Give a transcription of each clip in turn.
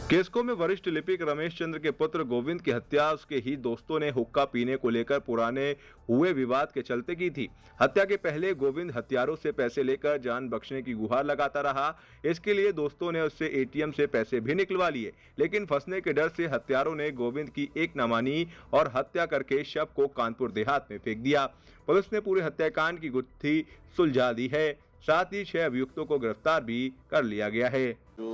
केसको में वरिष्ठ लिपिक रमेश चंद्र के पुत्र गोविंद की हत्या उसके ही दोस्तों ने हुक्का पीने को लेकर पुराने हुए विवाद के चलते की थी। हत्या के पहले गोविंद हत्यारों से पैसे लेकर जान बख्शने की गुहार लगाता रहा। इसके लिए दोस्तों ने उससे एटीएम से पैसे भी निकलवा लिए, लेकिन फंसने के डर से हत्यारों ने गोविंद की एक न मानी और हत्या करके शव को कानपुर देहात में फेंक दिया। पुलिस ने पूरे हत्याकांड की गुत्थी सुलझा दी है। साथ ही 6 अभियुक्तों को गिरफ्तार भी कर लिया गया है। जो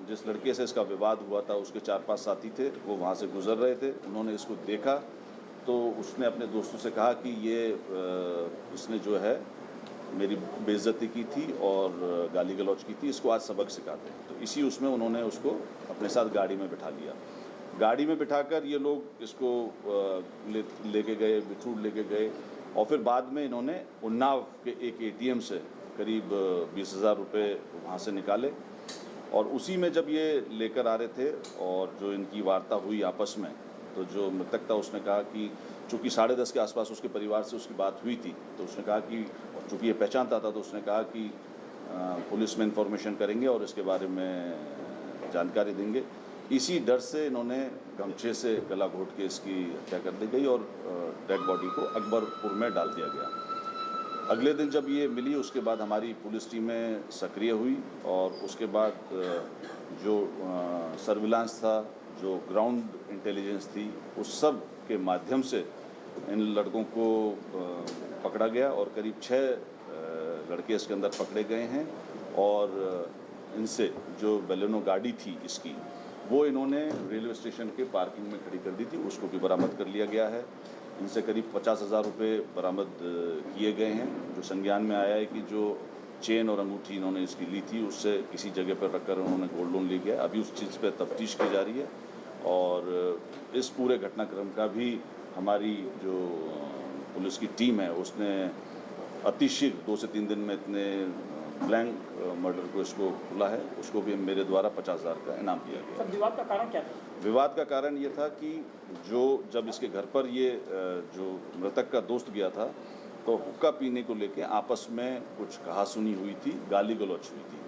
जिस लड़के से इसका विवाद हुआ था उसके 4-5 साथी थे, वो वहाँ से गुजर रहे थे। उन्होंने इसको देखा तो उसने अपने दोस्तों से कहा कि इसने जो है मेरी बेइज्जती की थी और गाली गलौज की थी, इसको आज सबक सिखाते हैं। तो इसी उसमें उन्होंने उसको अपने साथ गाड़ी में बिठा लिया। गाड़ी में बिठाकर ये लोग इसको लेके गए, बिठूर लेके गए और फिर बाद में इन्होंने उन्नाव के एक एटीएम से करीब 20,000 रुपये वहाँ से निकाले और उसी में जब ये लेकर आ रहे थे और जो इनकी वार्ता हुई आपस में, तो जो मृतक था उसने कहा कि चूँकि 10:30 के आसपास उसके परिवार से उसकी बात हुई थी, तो उसने कहा कि चूँकि ये पहचानता था तो उसने कहा कि पुलिस में इन्फॉर्मेशन करेंगे और इसके बारे में जानकारी देंगे। इसी डर से इन्होंने गमछे से गला घोट के इसकी हत्या कर दी गई और डेड बॉडी को अकबरपुर में डाल दिया गया। अगले दिन जब ये मिली उसके बाद हमारी पुलिस टीमें सक्रिय हुई और उसके बाद जो सर्विलांस था, जो ग्राउंड इंटेलिजेंस थी, उस सब के माध्यम से इन लड़कों को पकड़ा गया और करीब 6 लड़के इसके अंदर पकड़े गए हैं और इनसे जो बेलेनो गाड़ी थी इसकी, वो इन्होंने रेलवे स्टेशन के पार्किंग में खड़ी कर दी थी, उसको भी बरामद कर लिया गया है। इनसे करीब 50,000 रुपये बरामद किए गए हैं। जो संज्ञान में आया है कि जो चेन और अंगूठी इन्होंने इसकी ली थी उससे किसी जगह पर रखकर उन्होंने गोल्ड लोन ले गया। अभी उस चीज़ पे तफ्तीश की जा रही है और इस पूरे घटनाक्रम का भी हमारी जो पुलिस की टीम है उसने अतिशीघ्र 2 से 3 दिन में इतने ब्लैंक मर्डर को इसको खुला है, उसको भी मेरे द्वारा 50,000 का इनाम दिया गया। सर, विवाद का कारण क्या था? विवाद का कारण ये था कि जब इसके घर पर जो मृतक का दोस्त गया था, तो हुक्का पीने को लेके आपस में कुछ कहा-सुनी हुई थी, गाली-गलौच हुई थी।